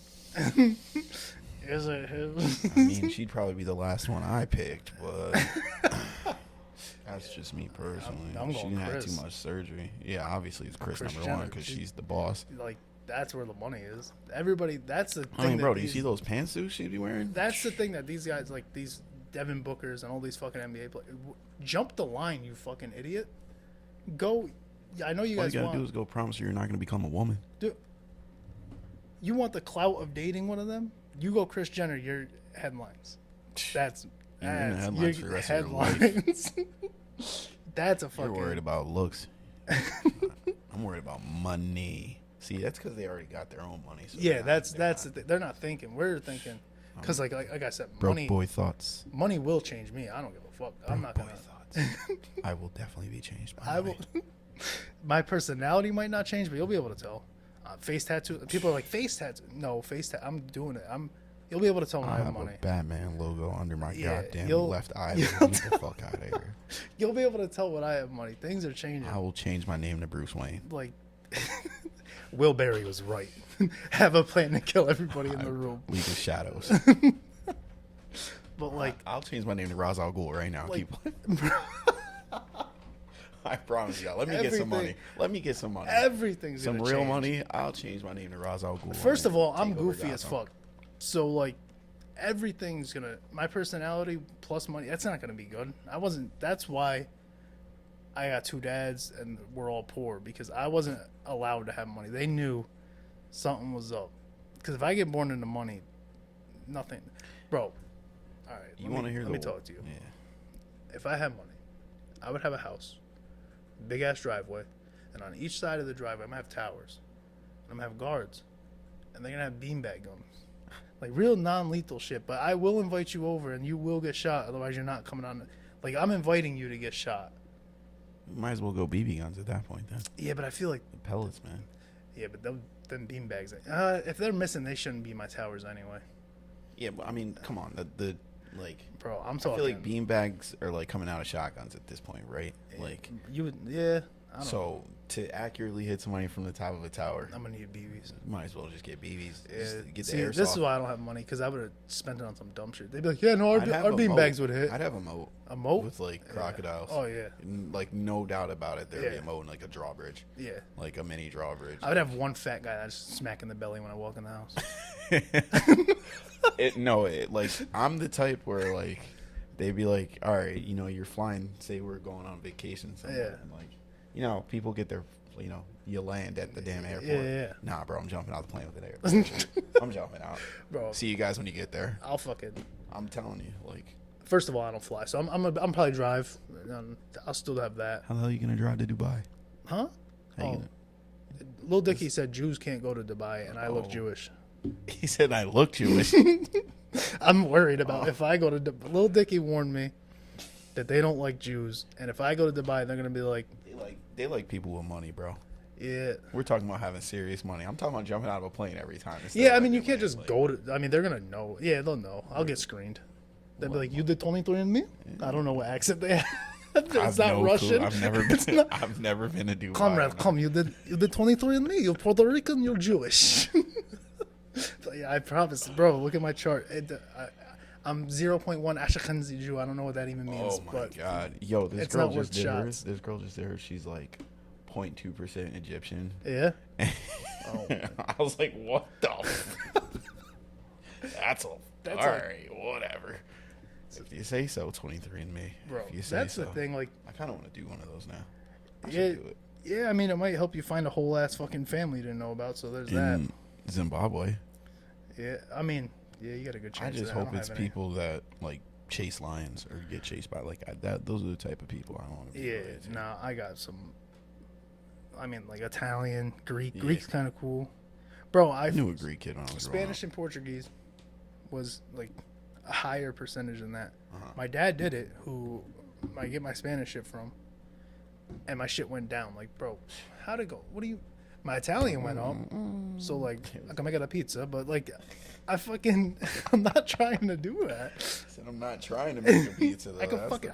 Is it him? I mean, she'd probably be the last one I picked, but that's just me personally. I'm she going didn't have Chris. too much surgery. Yeah, obviously it's Chris Kris number one Jenner. because she's the boss. Like, that's where the money is. Everybody. That's the thing. I mean, that bro, do you these- see those pantsuits she'd be wearing? That's the thing that these guys, like these Devin Bookers and all these fucking NBA players, jump the line, you fucking idiot. Go. I know you All you guys gotta want. do is go promise you're not gonna become a woman. You want the clout of dating one of them? You go Kris Jenner, your headlines. That's You're in the that's- headlines your for the rest of your life. headlines. That's a You're fucking. worried about looks. I'm worried about money. See, that's because they already got their own money. So Yeah, they're that's not- the thing. They're not thinking. We're thinking. Because like I said, broke money boy thoughts. money will change me. I don't give a fuck. I'm not Boy gonna. thoughts. I will definitely be changed by I money. will. My personality might not change, but you'll be able to tell. Face tattoo. People are like face tattoo. No, face tattoo. I'm doing it. You'll be able to tell when I I have have money. a Batman logo under my Yeah, goddamn you'll- left eye. you'll Get the fuck out of here. You'll be able to tell when I have money. Things are changing. I will change my name to Bruce Wayne. Like, Will Berry was right. Have a plan to kill everybody in the room. League of Shadows. But like, I'll change my name to Ra's al Ghul right now. Like- Keep I promise y'all. Let me get some money. Everything- Let me get some money. everything's Some gonna real change. money. I'll change my name to Ra's al Ghul. First and of all, I'm take over goofy as Gotham. fuck. So like, everything's gonna. My personality plus money. That's not gonna be good. I wasn't. That's why. I got 2 dads and we're all poor because I wasn't allowed to have money. They knew something was up. Because if I get born into money, nothing, bro. All right. You want to hear Let the me talk to you. Yeah. If I had money, I would have a house, big ass driveway, and on each side of the driveway, I'm gonna have towers, and I'm gonna have guards, and they're gonna have beanbag guns, like real non-lethal shit. But I will invite you over, and you will get shot. Otherwise, you're not coming on. Like I'm inviting you to get shot. Might as well go BB guns at that point then. Yeah, but I feel like The pellets, man. yeah, but them beanbags. If they're missing, they shouldn't be my towers anyway, Yeah, but I mean, come on. The like. bro. I'm I talking. feel like beanbags are like coming out of shotguns at this point, right? Like, you would. Yeah. I don't know. so to accurately hit somebody from the top of a tower, I'm gonna need BBs. might as well just get BBs. Yeah, Just get the see, airsoft. this is why I don't have money because I would have spent it on some dumb shit. They'd be like, "Yeah, no, our I'd have a beanbags moat. would hit." I'd have a moat. A moat with like Yeah. crocodiles. Oh yeah, Like no doubt about it, there'd be Yeah. a moat and like a drawbridge, yeah. like a mini drawbridge. I would have one fat guy that's smacking the belly when I walk in the house. Like I'm the type where like they'd be like, all right, you know, you're flying. Say we're going on vacation somewhere, Yeah. and like, you know, people get their, you know, you land at the damn airport. Yeah. Nah, bro, I'm jumping out the plane with an air. I'm jumping out. Bro, See you guys when you get there. I'll fucking. I'm telling you, like, First of all, I don't fly, so I'm probably drive. I'll still have that. how the hell are you gonna drive to Dubai? Huh? How you Oh, gonna... Lil Dicky said Jews can't go to Dubai, and I look Oh. Jewish. He said I look Jewish. I'm worried about if I go to Lil Dicky warned me that they don't like Jews, and if I go to Dubai, they're gonna be like, they like people with money, bro. yeah. We're talking about having serious money. I'm talking about jumping out of a plane every time. instead Yeah, of, I mean, like, you a can't land, just like- go to. I mean, they're gonna know. Yeah, they'll know. I'll get screened. They'll be like, "You did 23 and me." I don't know what accent they have. It's I've not no Russian. Clue. I've never It's been. not- I've never been to Dubai. Comrade, come. You did 23 and me. You're Puerto Rican. You're Jewish. Yeah, I promise, bro. Look at my chart. I'm 0.1 Ashkenaz Jew. I don't know what that even means. Oh my but god, yo, this it's girl not just worth did shots. hers. This girl just did hers. She's like 0.2% Egyptian. Yeah. Oh. I was like, what the? That's all right. Whatever. If you say so, 23andMe. Bro, if you say that's so. the thing. Like, I kind of want to do one of those now. I yeah, should do it. yeah. I mean, it might help you find a whole ass fucking family you didn't know about. So there's that. In Zimbabwe. Yeah, I mean, yeah, you got a good chance. I just of that. hope don't it's have any. people that like chase lions or get chased by that. Those are the type of people I want to be. Yeah, related to. nah, I got some. I mean, like Italian, Greek. Yeah. Greek's kind of cool, bro. I knew a Greek kid when I was Spanish and Portuguese was like a higher percentage than that. Uh-huh. My dad did it, who I get my Spanish shit from, and my shit went down. Like, bro, how'd it go? What do you? My Italian went up, so like I can make it a pizza, but like I'm not trying to do that. I said I'm not trying to make a pizza. Though. I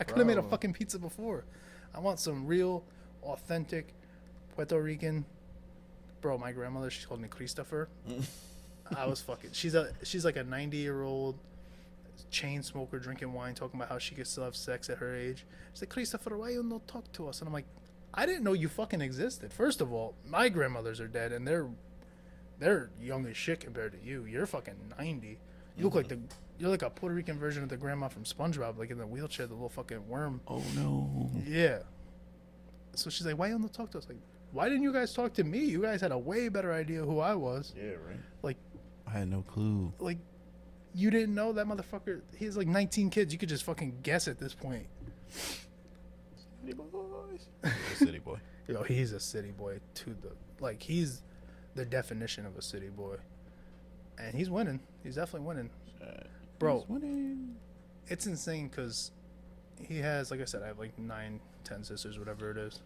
could have made a fucking pizza before. I want some real, authentic Puerto Rican. Bro, my grandmother, she called me Christopher. I was fucking. She's like a 90-year-old chain smoker drinking wine, talking about how she could still have sex at her age. She's like, Christopher, why you not talk to us? And I'm like, I didn't know you fucking existed. First of all, my grandmothers are dead, and they're young as shit compared to you. You're fucking 90. You look like you're like a Puerto Rican version of the grandma from SpongeBob, like in the wheelchair, the little fucking worm. Oh no. Yeah. So she's like, why you don't talk to us? Like, why didn't you guys talk to me? You guys had a way better idea who I was. Yeah, right. Like, I had no clue. like, you didn't know that motherfucker. He has like 19 kids. You could just fucking guess at this point. City boys. A city boy. Yo, he's a city boy he's the definition of a city boy, and he's winning. He's definitely winning, bro. He's winning. It's insane because he has, like I said, I have like 9, 10 sisters, whatever it is,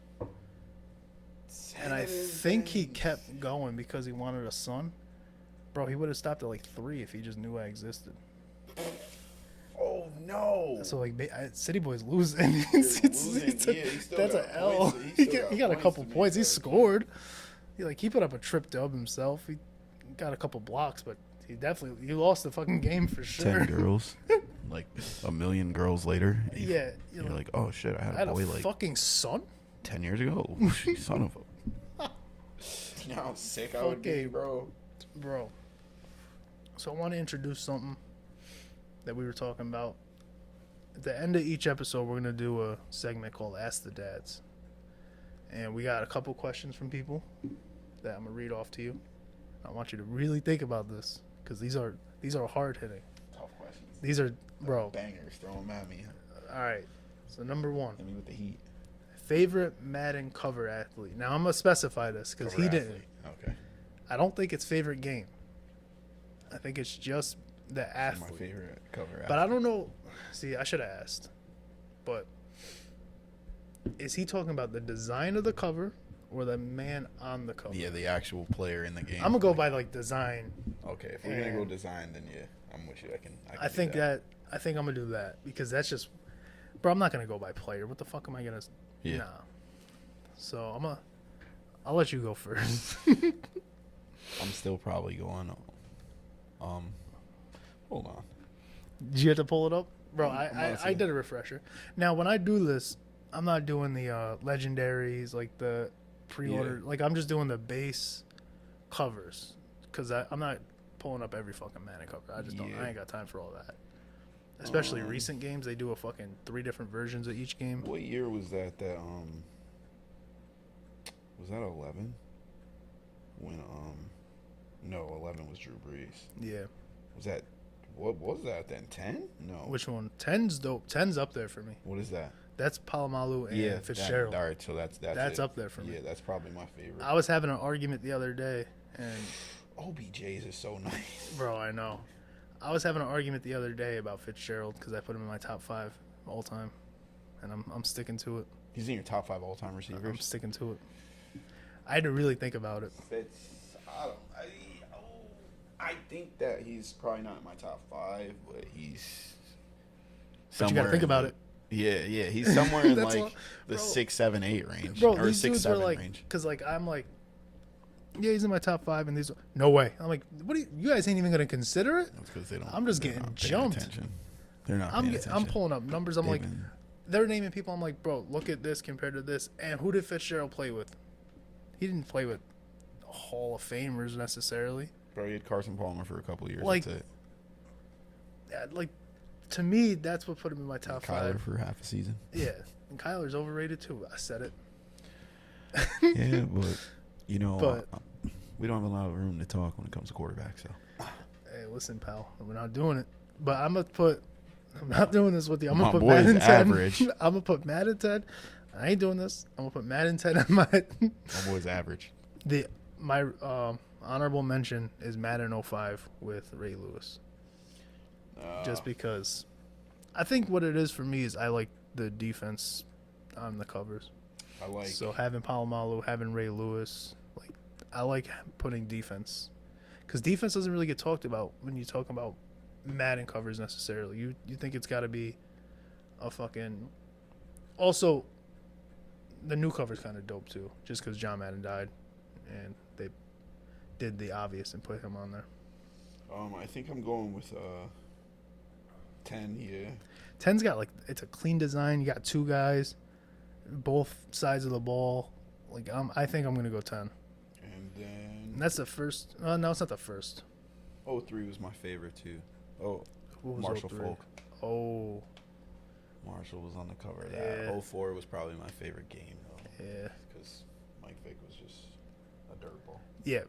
and I think he kept going because he wanted a son. Bro, he would have stopped at like 3 if he just knew I existed. Oh no! So like, City Boy's losing. He still That's got an L. points. He got a couple to make, points. He though. scored. He put up a trip dub himself. He got a couple blocks, but he lost the fucking game for sure. 10 girls, like a million girls later. Yeah, you're like, oh shit, I had a boy like fucking son. 10 years ago. Son of a. You know how sick I would be, bro. So I want to introduce something that we were talking about. At the end of each episode, we're gonna do a segment called Ask the Dads, and we got a couple questions from people that I'm gonna read off to you. I want you to really think about this because these are hard hitting. Tough questions. These are, bro. Bangers, throw them at me. All right. So number 1, Hit me with the heat. favorite Madden cover athlete. Now I'm gonna specify this because he didn't. Okay. I don't think it's favorite game. I think it's just the athlete. My favorite cover athlete. But I don't know. See, I should have asked. But is he talking about the design of the cover or the man on the cover? Yeah, the actual player in the game. I'm gonna go by like design. Okay, if we're gonna go design, then yeah, I'm with you. I can I think I'm gonna do that because that's just, bro. I'm not gonna go by player. What the fuck am I gonna? Yeah. Nah. So I'll let you go first. I'm still probably going. Hold on. Did you have to pull it up, bro? I'm I did a refresher. Now when I do this, I'm not doing the legendaries like the pre-order. Yeah. Like I'm just doing the base covers because I'm not pulling up every fucking Madden cover. I just don't. I ain't got time for all that. Especially recent games, they do a fucking 3 different versions of each game. What year was that? Was that 11? When no, 11 was Drew Brees. Yeah. Was that? What was that then? 10? No. Which one? 10's dope. 10's up there for me. What is that? That's Palomalu and Fitzgerald. All right, so that's That's it. up there for me. Yeah, that's probably my favorite. I was having an argument the other day, and OBJ's is so nice. bro, I know. I was having an argument the other day about Fitzgerald because I put him in my top 5 all time, and I'm sticking to it. He's in your top 5 all-time receivers. I'm sticking to it. I had to really think about it. I think that he's probably not in my top 5, but he's. But you gotta think about it. Yeah, he's somewhere in That's like all, the bro. 6, 7, 8 range, Bro, or these 6, dudes 7 were like, range. because like I'm like, Yeah, he's in my top 5, and these. No way. I'm like, what? You guys ain't even gonna consider it? That's because they don't. I'm just they're getting not paying jumped. Attention. They're not paying attention. I'm pulling up numbers. I'm They've like, been- they're naming people. I'm like, bro, look at this compared to this. And who did Fitzgerald play with? He didn't play with Hall of Famers necessarily. Bro, you had Carson Palmer for a couple of years. Like- that's it. Like, to me, that's what put him in my top Kyler 5. for half a season. Yeah, and Kyler's overrated too. I said it. Yeah, but you know, But- we don't have a lot of room to talk when it comes to quarterbacks. So Hey, listen, pal, we're not doing it. But I'm not doing this with you. I'm My gonna put boy's Matt and 10. average. I'm gonna put Matt and 10. I ain't doing this. I'm gonna put Matt and 10 on my. my boy's average. My honorable mention is Madden 05 with Ray Lewis. Just because I think what it is for me is I like the defense on the covers. I like. So having Palomalu, having Ray Lewis, like I like putting defense because defense doesn't really get talked about when you talk about Madden covers necessarily. You think it's got to be a fucking. Also, the new cover's kind of dope too, just because John Madden died, and they did the obvious and put him on there. I think I'm going with 10. Yeah. 10's got like it's a clean design. You got 2 guys, both sides of the ball. Like I think I'm gonna go 10. And And then that's the first. No, it's not the first. 03 was my favorite too. Oh, What was Marshall 03? Falk. Oh, Marshall was on the cover of that. Yeah. 04 was probably my favorite game though. yeah, Because Mike Vick was just a dirtball. yeah.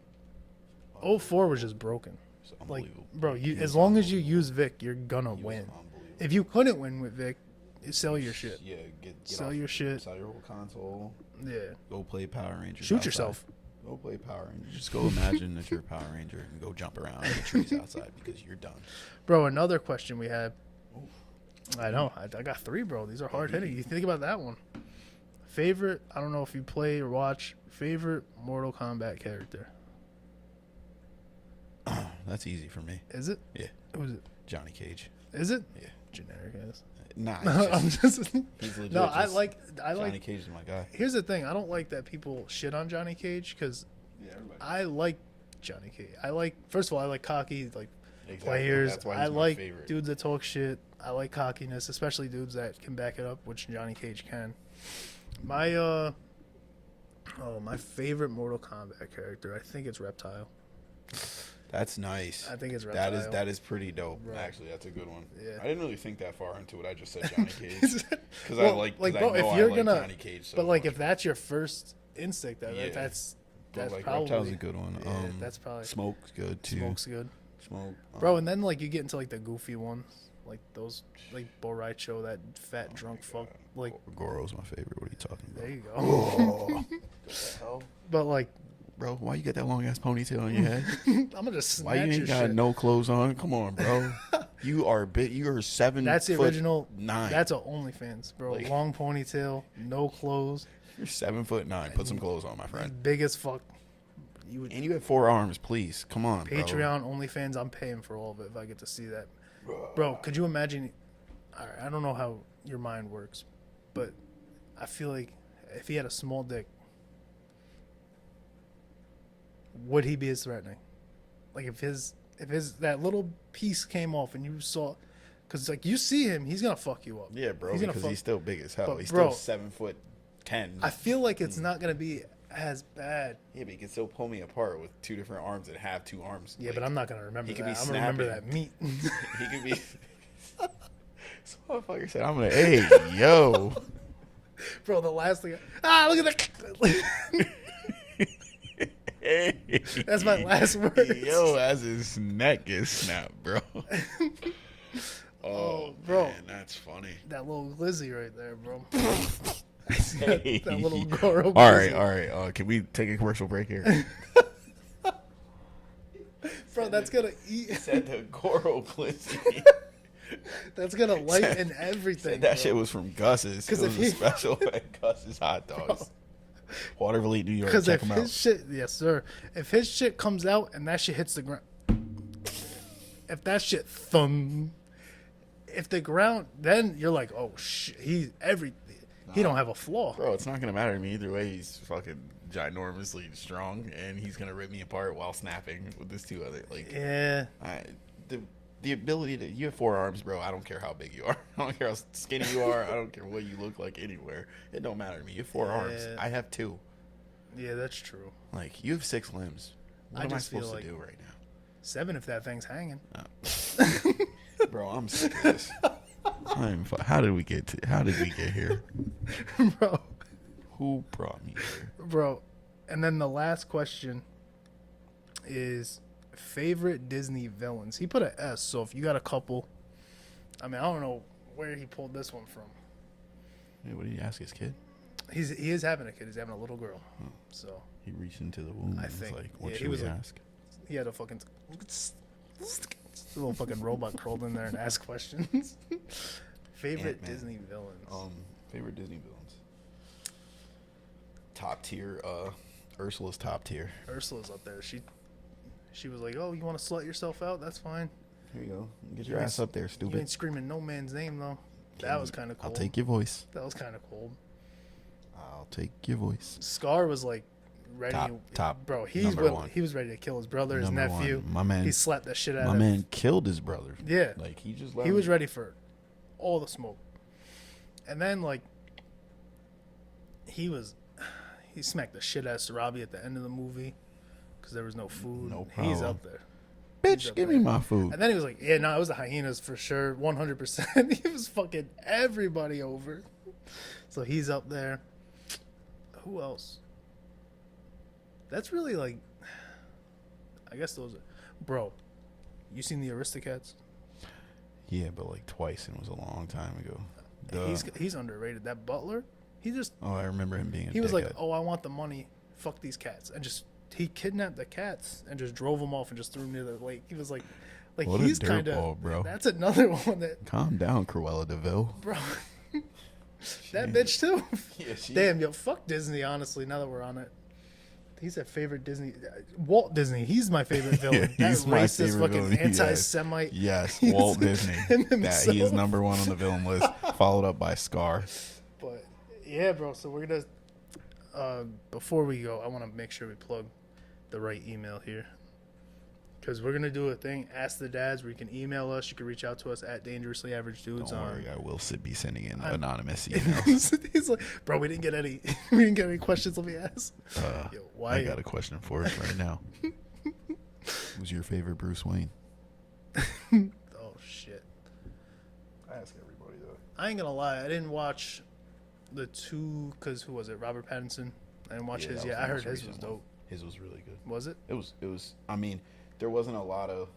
04 was just broken. It's Like, unbelievable. bro, He as was long as you unbelievable. use Vic, you're gonna He was win. unbelievable. If you couldn't win with Vic, you sell your shit. Yeah, get Sell off, your shit. Sell your whole console. Yeah, Go play Power Rangers. shoot outside. yourself. Go play Power Rangers. Just go imagine that you're a Power Ranger and go jump around in the trees outside because you're done. Bro, another question we had. Oof. I know. I got 3, bro. These are hard hitting. You think about that one. Favorite, I don't know if you play or watch, favorite Mortal Kombat character. That's easy for me. Is it? Yeah. Who is it? Johnny Cage. Is it? Yeah. Generic ass. Nah, I'm it's just. just, he's legit. No, I just- like. Johnny Cage is my guy. Here's the thing. I don't like that people shit on Johnny Cage because Yeah, everybody. I like Johnny Cage. I like. First of all, I like cocky like Exactly. players. That's why I he's my like favorite. dudes that talk shit. I like cockiness, especially dudes that can back it up, which Johnny Cage can. My my favorite Mortal Kombat character, I think it's Reptile. That's nice. I think it's Reptile. That is pretty dope. Right. Actually, that's a good one. Yeah. I didn't really think that far into it. I just said Johnny Cage because Well, I like. like, Cause bro, I know if you're I like gonna- Johnny Cage so But like, much. if that's your first instinct, Yeah. that's But, like, probably Reptile's a good one. Yeah, that's probably Smoke's good too. Smoke's good, Smoke, bro. And then like you get into like the goofy ones, like those like Bo Raicho, that fat drunk fuck. Like Goro's my favorite. What are you talking about? there you go. Oh. What the hell? But like, Bro, why you got that long ass ponytail on your head? I'm gonna just snatch Why you your ain't got shit. no clothes on? Come on, bro. You are big. You are 7. That's the foot original. 9. That's a OnlyFans, bro. Like- Long ponytail, no clothes, You're 7'9". Put some clothes on, my friend. big as fuck. You would And you have 4 arms, please. Come on, bro. Patreon, OnlyFans. I'm paying for all of it if I get to see that, bro. Could you imagine? All right, I don't know how your mind works, but I feel like if he had a small dick, would he be as threatening? Like if his that little piece came off and you saw, because like you see him, he's gonna fuck you up. Yeah, bro. He's gonna Because fuck- he's still big as hell. But, He's bro, still 7'10". I feel like it's not gonna be as bad. Yeah, but he can still pull me apart with 2 different arms and have 2 arms. Yeah, Like, but I'm not gonna remember he could that. be I'm gonna remember snapping. that meat. He could be. This motherfucker said, "I'm gonna, hey, yo." Bro, the last thing. Look at that. Hey. That's my last words. Yo, as his neck is snapped, bro. Oh, bro. Man, that's funny. That little glizzy right there, bro. Hey. That little Goro. All right, glizzy. all right. Can we take a commercial break here? Bro, that's gonna eat. Said the Goro glizzy. That's gonna lighten everything. Said that bro. shit was from Gus's. 'Cause It if was a he- special at Gus's Hot Dogs. Waterville, New York. Because Check if them his out. shit, yes sir, if his shit comes out and that shit hits the ground, if that shit if the ground, then you're like, oh shit, he don't have a flaw. Bro, it's not gonna matter to me either way. He's fucking ginormously strong, and he's gonna rip me apart while snapping with his two other like. Yeah. The ability to, you have 4 arms, bro. I don't care how big you are. I don't care how skinny you are. I don't care what you look like anywhere. It don't matter to me. You have 4 arms. I have 2. Yeah, that's true. Like, you have 6 limbs. What am I supposed to do right now? 7 if that thing's hanging. Bro, I'm sick of this. How did we get here? Bro. Who brought me here? Bro. And then the last question is favorite Disney villains. He put an S, so if you got a couple, I mean, I don't know where he pulled this one from. Hey, what did he ask his kid? He is having a kid. He's having a little girl. Oh. So he reached into the womb. I think. Like, what should we ask? He had a fucking little fucking robot crawled in there and asked questions. Favorite Disney villains. Favorite Disney villains. Top tier. Ursula's top tier. Ursula's up there. She was like, "Oh, you want to slut yourself out? That's fine. Here you go. Get your ass up there, stupid." You ain't screaming no man's name though. That was kind of cool. I'll take your voice. That was kind of cool. I'll take your voice. Scar was like ready. Top. Bro, he was ready to kill his brother, his nephew. My man. He slapped the shit out of him. My man killed his brother. Yeah. Like he just. He was ready for all the smoke. And then like he smacked the shit out of Sarabi at the end of the movie because there was no food. No problem. He's up there. Bitch, give me my food. And then he was like, "Yeah, no, it was the hyenas for sure, 100%." He was fucking everybody over. So he's up there. Who else? That's really like, I guess those are, bro. You seen the Aristocats? Yeah, but like twice, and it was a long time ago. He's underrated. That butler, he just. Oh, I remember him being. He was like, "Oh, I want the money. Fuck these cats," and just he kidnapped the cats and just drove them off and just threw them near the lake. He was like what he's a kind dirtball, bro. That's another one that. Calm down, Cruella DeVille. Bro. That bitch too. Yeah, damn, yo, fuck Disney. Honestly, now that we're on it, he's a favorite Disney. Walt Disney. He's my favorite villain. Yeah, he's that my racist favorite fucking villain. anti-Semite. Yes, Walt Disney. He is number 1 on the villain list, followed up by Scar. But yeah, bro. So we're gonna. Before we go, I want to make sure we plug the right email here. Because we're going to do a thing, Ask the Dads, where you can email us. You can reach out to us at DangerouslyAverageDudes. Don't worry, I will be sending in anonymous emails. He's like, bro, we didn't get any questions. Let me ask. Yo, why? I got a question for us right now. Who's your favorite Bruce Wayne? Oh, shit. I ask everybody, though. I ain't going to lie. I didn't watch the 2, because who was it? Robert Pattinson? I didn't watch his yet. I heard his was dope. His was really good. Was it? It was, I mean... There wasn't a lot of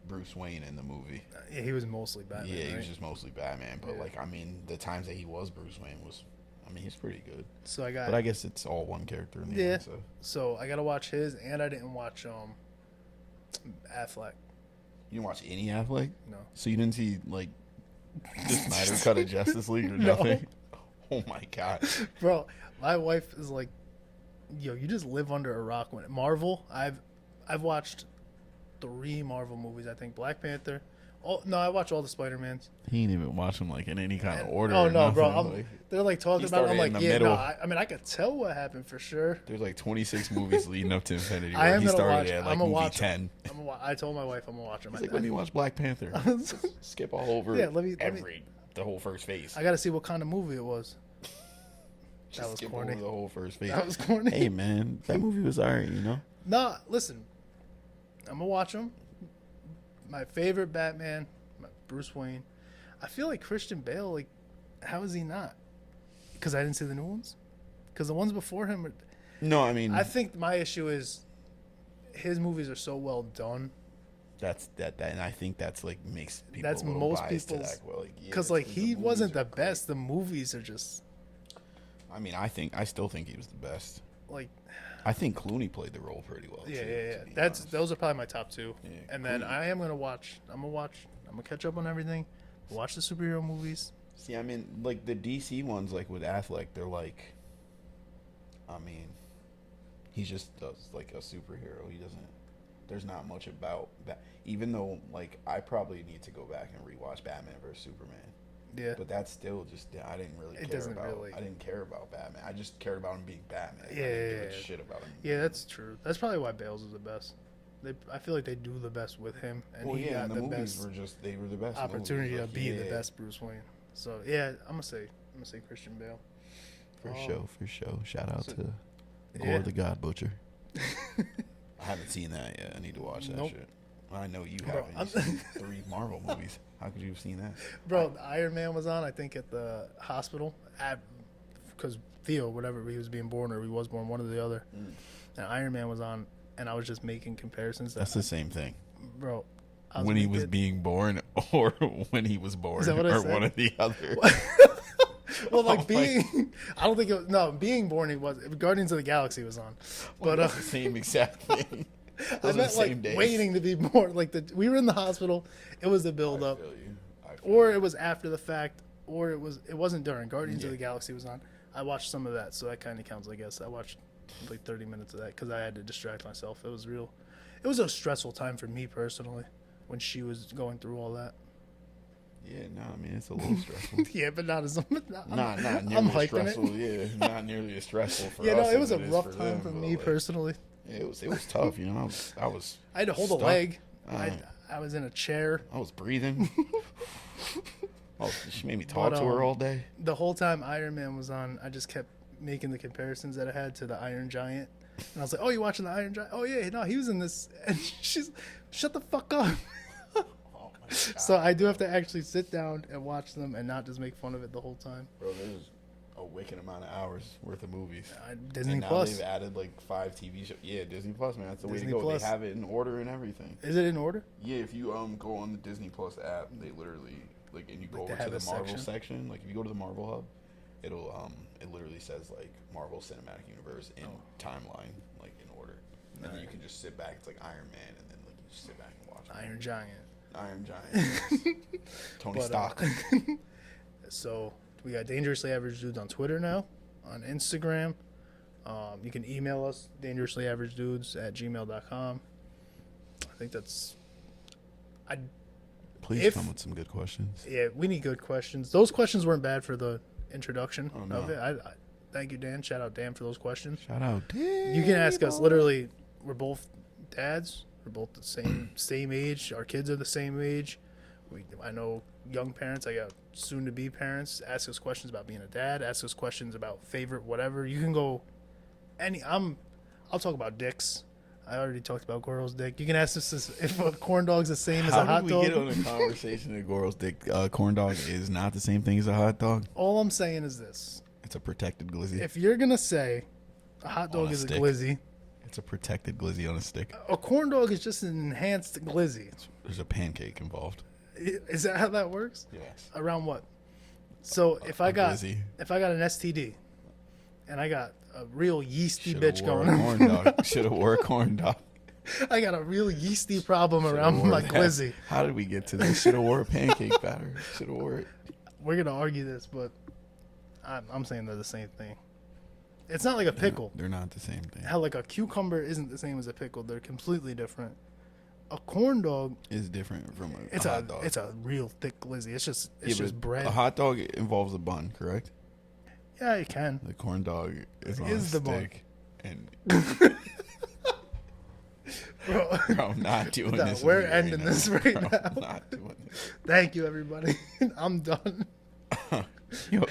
Bruce Wayne in the movie. Yeah, he was mostly Batman. Yeah, he was just mostly Batman. But like, I mean, the times that he was Bruce Wayne was, I mean, he's pretty good. So but I guess it's all one character in the end. So I gotta watch his, and I didn't watch Affleck. You didn't watch any Affleck? No. So you didn't see like the Snyder cut of Justice League or nothing? Oh my god, bro! My wife is like, "Yo, you just live under a rock." When Marvel, I've watched 3 Marvel movies, I think. Black Panther. Oh no, I watch all the Spider-Mans. He ain't even watch them like in any kind of order. Oh no, bro! They're like talking about it. I'm like, yeah, middle. no. I mean, I could tell what happened for sure. There's like 26 movies leading up to Infinity War. I am he gonna started watch. at like I'm gonna movie watch 10. I told my wife I'm gonna watch them. He's like, let me watch Black Panther. Skip all over. Yeah, the whole first phase. I gotta see what kind of movie it was. That was corny. Over the whole first phase. That was corny. Hey man, that movie was alright, you know. Nah, listen. I'm gonna watch them. My favorite Batman, Bruce Wayne. I feel like Christian Bale. Like, how is he not? Because I didn't see the new ones. Because the ones before him. No, I mean. I think my issue is his movies are so well done. And I think that's like makes people. That's a little most biased people's. To that. Well, because like he wasn't the best. The movies are just. I mean, I still think he was the best. Like. I think Clooney played the role pretty well. Yeah. Those are probably my top 2. Yeah, and then I'm gonna catch up on everything. Watch the superhero movies. See, I mean, like the DC ones, like with Affleck, they're like, I mean, he just does like a superhero. He doesn't. There's not much about that. Even though, like, I probably need to go back and rewatch Batman vs Superman. Yeah. But that's still just I didn't really It care doesn't about. really- I didn't care about Batman. I just cared about him being Batman. I Yeah, didn't give yeah. a shit about him. Yeah, that's true. That's probably why Bales is the best. I feel like they do the best with him, and Well, he yeah, got and the movies best were just they were the best opportunity movies. to Like, be the yeah. best Bruce Wayne. So yeah, I'm gonna say Christian Bale. For sure. Shout out So- to Gore Yeah. the God Butcher. I haven't seen that yet. I need to watch that Nope. shit. I know you Bro, haven't. You've seen 3 Marvel movies. How could you have seen that? Bro, Iron Man was on, I think, at the hospital because Theo, whatever, he was being born or he was born, one or the other. And Iron Man was on, and I was just making comparisons. That's the same thing. Bro, I When he was making- being born or when he was born. Is that what I or said? one or the other. Well, like Oh my- being, I don't think it was, no, being born, he was, Guardians of the Galaxy was on. Well, But that's the same exact thing. I Those are meant the same like days. waiting to be born. Like we were in the hospital, it was a build I up. feel you. Or it was after the fact, or it wasn't during. Guardians of Yeah. the Galaxy was on. I watched some of that, so that kind of counts, I guess. I watched like 30 minutes of that because I had to distract myself. It was a stressful time for me personally when she was going through all that. Yeah, no, I mean it's a little stressful. Yeah, but not as not I'm nearly as hyping stressful. it. Yeah, not nearly as stressful for Yeah, us. no, it was as a is rough time them, for but, me like, personally. It was tough. You know, I was I had to hold a stuck. leg. Uh, I was in a chair. I was breathing. She made me talk But, to her all day. The whole time Iron Man was on, I just kept making the comparisons that I had to the Iron Giant. And I was like, oh, you watching the Iron Giant? Oh, yeah, no, he was in this. And she's, shut the fuck up. Oh my god, So I do have to actually sit down and watch them and not just make fun of it the whole time. bro! There's a wicked amount of hours worth of movies. Disney and now Plus. they've added like 5 TV shows. Yeah, Disney Plus, man, that's the way Disney to go. Plus. They have it in order and everything. Is it in order? Yeah, if you go on the Disney Plus app, they literally and you go Like, they over to have the a Marvel section? section. Like if you go to the Marvel Hub, it'll it literally says like Marvel Cinematic Universe in timeline, like in order, and then you can just sit back. It's like Iron Man, and then like you just sit back and watch it. Iron Giant. Iron Giant, Tony But, Stark. So we got Dangerously Average Dudes on Twitter now, on Instagram. You can email us, dangerouslyaveragedudes@gmail.com. I think that's... Please if- come with some good questions. Yeah, we need good questions. Those questions weren't bad for the introduction Oh, no. of it. I thank you, Dan. Shout out Dan for those questions. Shout out, You can ask us. Literally, we're both dads. We're both the same age. Our kids are the same age. I know young parents. I got soon-to-be parents. Ask us questions about being a dad. Ask us questions about favorite whatever. You can go I'll talk about dicks. I already talked about Goro's dick. You can ask us if a corn dog's the same as a How hot did we dog. get on a conversation that Goro's dick corn dog is not the same thing as a hot dog? All I'm saying is this. It's a protected glizzy. If you're going to say a hot On dog a is stick. a glizzy, It's a protected glizzy on a stick. a corn dog is just an enhanced glizzy. There's a pancake involved. Is that how that works? Yes. Around what? So if I A got glizzy. an STD and I got a real yeasty Shoulda bitch wore going a corn dog. Should have wore a corn dog. I got a real yeasty problem Shoulda around wore my that. glizzy. How did we get to this? Should have wore a pancake batter. Should have wore it. We're gonna argue this, but I'm saying they're the same thing. It's not like a pickle. They're not the same thing. How like a cucumber isn't the same as a pickle. They're completely different. A corn dog, It's different from a it's hot dog. it's a real thick glizzy. It's just Yeah, just but bread. A hot dog involves a bun, correct? Yeah, you can. The corn dog is on Is a the bun. stick. And Bro, I'm not doing No, this. we're with you ending this right I'm now. not doing this. thank you, everybody. I'm done. Yo,